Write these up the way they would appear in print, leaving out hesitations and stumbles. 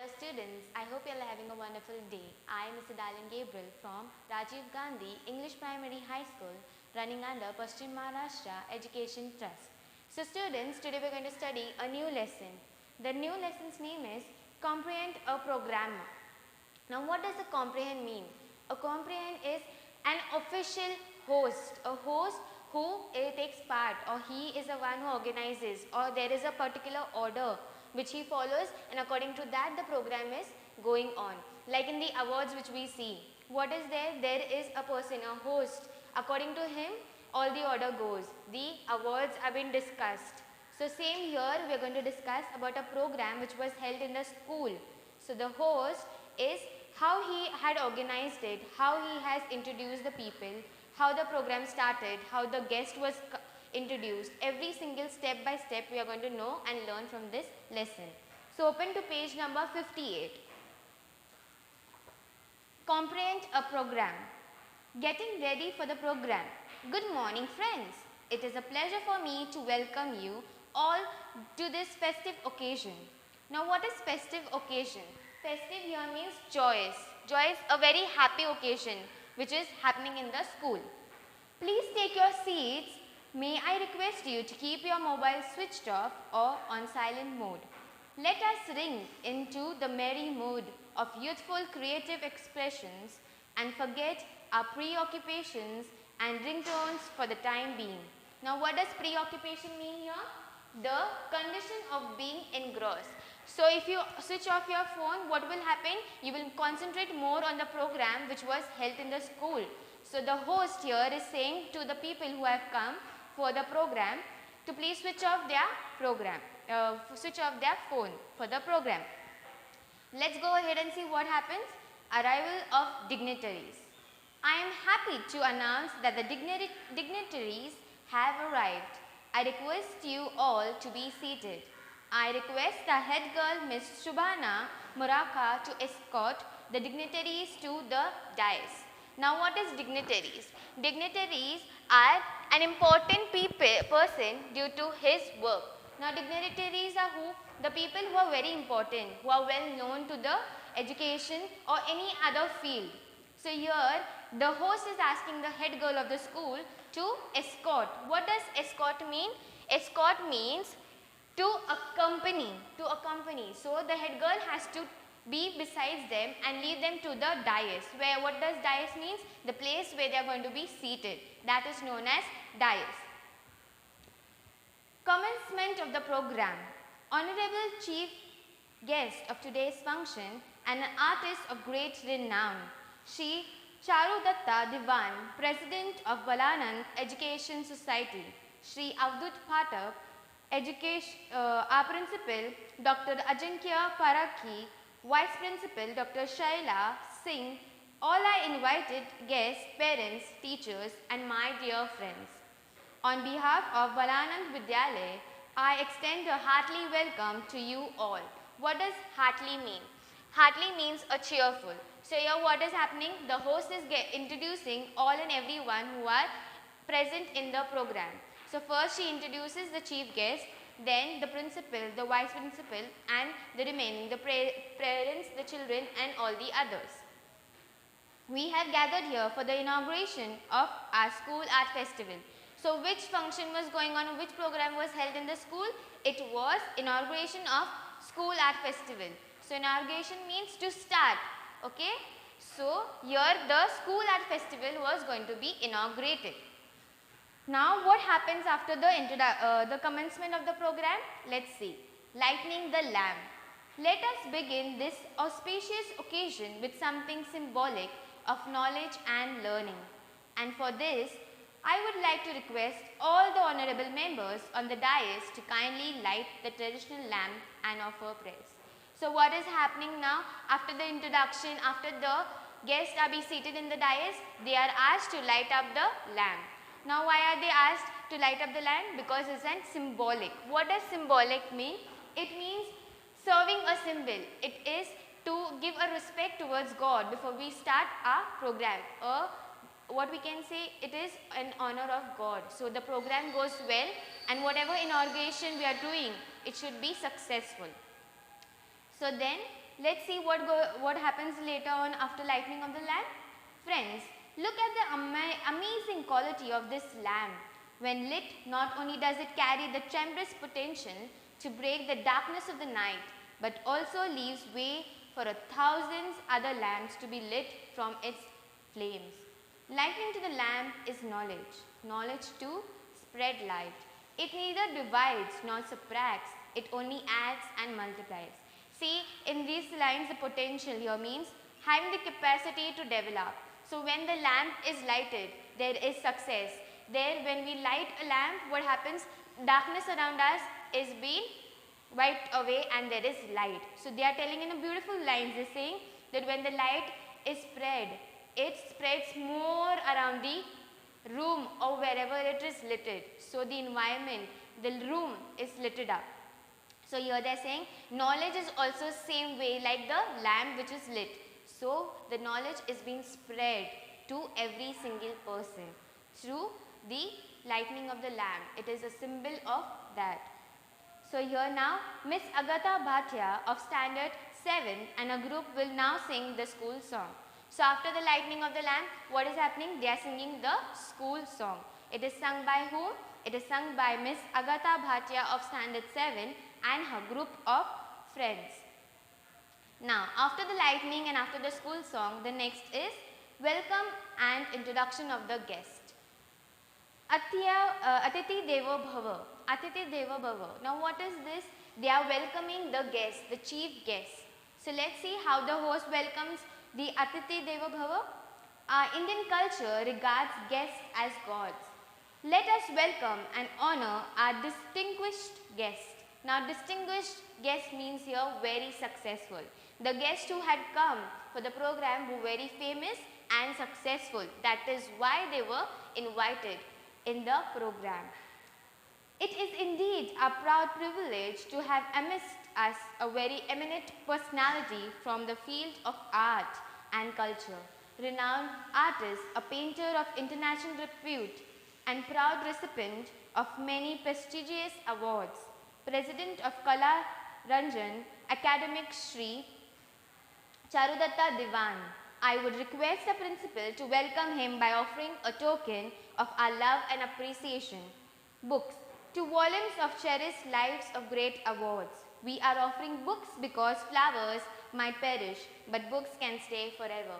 Dear students, I hope you are having a wonderful day. I am Mr. Dalan Gabriel from Rajiv Gandhi English Primary High School running under Paschim Maharashtra Education Trust. So students, today we are going to study a new lesson. The new lesson's name is Comprehend a Programmer. Now what does a comprehend mean? A comprehend is an official host, a host who takes part, or he is the one who organizes, or there is a particular order which he follows, and according to that the program is going on. Like in the awards which we see, what is there? There is a person, a host. According to him, all the order goes. The awards have been discussed. So same here, we are going to discuss about a program which was held in the school. So the host is how he had organized it, how he has introduced the people, how the program started, how the guest was introduced. Every single step by step we are going to know and learn from this lesson. So open to page number 58. Comprehend a program. Getting ready for the program. Good morning friends. It is a pleasure for me to welcome you all to this festive occasion. Now what is festive occasion? Festive here means joyous. Joy is a very happy occasion which is happening in the school. Please take your seats. May I request you to keep your mobile switched off or on silent mode. Let us ring into the merry mood of youthful creative expressions and forget our preoccupations and ringtones for the time being. Now what does preoccupation mean here? The condition of being engrossed. So if you switch off your phone, what will happen? You will concentrate more on the program which was held in the school. So the host here is saying to the people who have come for the program to please switch off their program, switch off their phone for the program. Let's go ahead and see what happens. Arrival of dignitaries. I am happy to announce that the dignitaries have arrived. I request you all to be seated. I request the head girl Miss Shubhana Muraka to escort the dignitaries to the dais. Now what is dignitaries? Dignitaries are an important person due to his work. Now dignitaries are who? The people who are very important, who are well known to the education or any other field. So here the host is asking the head girl of the school to escort. What does escort mean? Escort means to accompany. So the head girl has to be besides them and lead them to the dais. Where what does dais means? The place where they are going to be seated. That is known as dais. Commencement of the program. Honorable chief guest of today's function and an artist of great renown, Shri Charudatta Diwan, President of Balanand Education Society, Shri Avdut Phatak, our Principal Dr. Ajinkya Parakhi, Vice Principal Dr. Shaila Singh, all our invited guests, parents, teachers and my dear friends. On behalf of Balanand Vidyalaya, I extend a heartily welcome to you all. What does heartily mean? Heartily means a cheerful. So here what is happening? The host is introducing all and everyone who are present in the program. So first she introduces the chief guest, then the principal, the vice principal and the remaining, the parents, the children and all the others. We have gathered here for the inauguration of our school art festival. So which function was going on, which program was held in the school? It was inauguration of school art festival. So inauguration means to start, okay? So here the school art festival was going to be inaugurated. Now what happens after the commencement of the program? Let's see. Lighting the lamp. Let us begin this auspicious occasion with something symbolic of knowledge and learning. And for this, I would like to request all the honorable members on the dais to kindly light the traditional lamp and offer prayers. So what is happening now? After the introduction, after the guests are be seated in the dais, they are asked to light up the lamp. Now why are they asked to light up the lamp? Because it's an symbolic. What does symbolic mean? It means serving a symbol. It is to give a respect towards God before we start our program. Or what we can say, it is an honor of God. So the program goes well and whatever inauguration we are doing, it should be successful. So then let's see what happens later on after lighting of the lamp. Friends, look at the amazing quality of this lamp. When lit, not only does it carry the tremendous potential to break the darkness of the night, but also leaves way for thousands other lamps to be lit from its flames. Lighting to the lamp is knowledge. Knowledge to spread light. It neither divides nor subtracts. It only adds and multiplies. See, in these lines, the potential here means having the capacity to develop. So when the lamp is lighted, there is success. There, when we light a lamp, what happens? Darkness around us is being wiped away and there is light. So they are telling in a beautiful lines, they're saying that when the light is spread, it spreads more around the room or wherever it is lit. So the environment, the room is lit up. So here they are saying knowledge is also same way like the lamp which is lit. So the knowledge is being spread to every single person through the lightning of the lamp. It is a symbol of that. So here now Miss Agatha Bhatia of Standard 7 and a group will now sing the school song. So after the lighting of the lamp, what is happening? They are singing the school song. It is sung by whom? It is sung by Miss Agatha Bhatia of Standard 7 and her group of friends. Now after the lightning and after the school song, the next is welcome and introduction of the guest. Atiti Devo Bhava. Atiti Devo Bhava. Now what is this? They are welcoming the guest, the chief guest. So let's see how the host welcomes the Atiti Devo Bhava. Our Indian culture regards guests as gods. Let us welcome and honor our distinguished guest. Now distinguished guest means here very successful. The guests who had come for the program were very famous and successful. That is why they were invited in the program. It is indeed a proud privilege to have amidst us a very eminent personality from the field of art and culture, renowned artist, a painter of international repute and proud recipient of many prestigious awards, President of Kala Ranjan, Academic Shri Charudatta Diwan. I would request the principal to welcome him by offering a token of our love and appreciation. Books. To volumes of cherished lives of great awards. We are offering books because flowers might perish, but books can stay forever.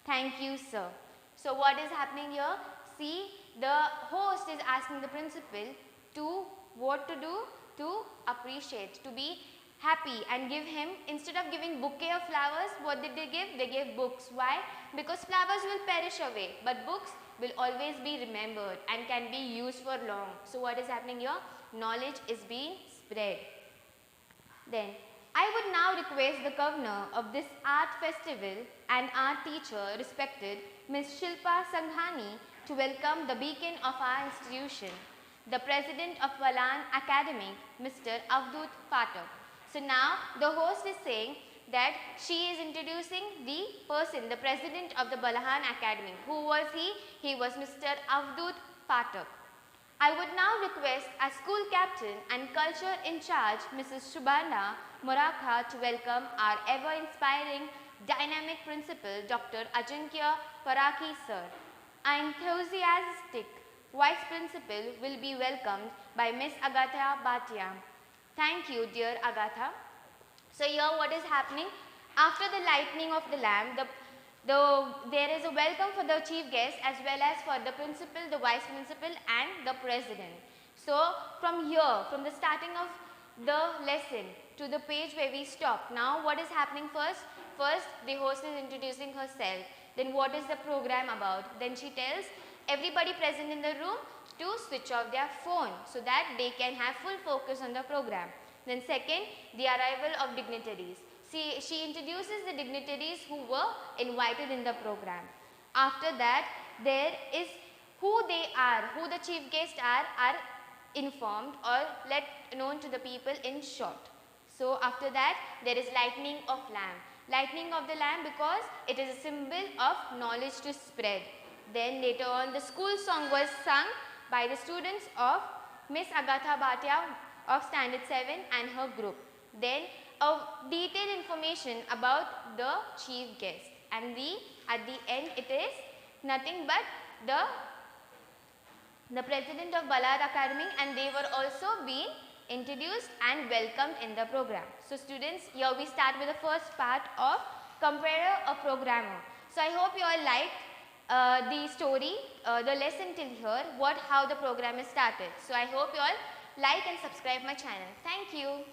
Thank you, sir. So what is happening here? See, the host is asking the principal to what to do? To appreciate, to be happy and give him, instead of giving bouquet of flowers, what did they give? They gave books. Why? Because flowers will perish away, but books will always be remembered and can be used for long. So what is happening here? Knowledge is being spread. Then, I would now request the governor of this art festival and art teacher, respected Ms. Shilpa Sanghani, to welcome the beacon of our institution, the president of Balan Academy, Mr. Avdut Patak. So now the host is saying that she is introducing the person, the president of the Balahan Academy. Who was he? He was Mr. Avdut Patak. I would now request our school captain and culture in charge, Mrs. Shubhana Morakha, to welcome our ever-inspiring, dynamic principal, Dr. Ajinkya Paraki sir. Our enthusiastic vice principal will be welcomed by Miss Agatha Bhatia. Thank you, dear Agatha. So here what is happening? After the lighting of the lamp, there is a welcome for the chief guest as well as for the principal, the vice principal and the president. So from here, from the starting of the lesson to the page where we stop, now what is happening first? First, the host is introducing herself. Then what is the program about? Then she tells everybody present in the room to switch off their phone so that they can have full focus on the program. Then second, the arrival of dignitaries. She introduces the dignitaries who were invited in the program. After that, there is who they are, who the chief guests are informed or let known to the people in short. So after that, there is lighting of lamp. Lighting of the lamp because it is a symbol of knowledge to spread. Then later on, the school song was sung by the students of Miss Agatha Bhatia of Standard 7 and her group. Then a detailed information about the chief guest, and at the end it is nothing but the president of Ballard Academy, and they were also being introduced and welcomed in the program. So students, here we start with the first part of Comparer a Programmer. So I hope you all liked the story, the lesson till here, how the program is started. So I hope you all like and subscribe my channel. Thank you.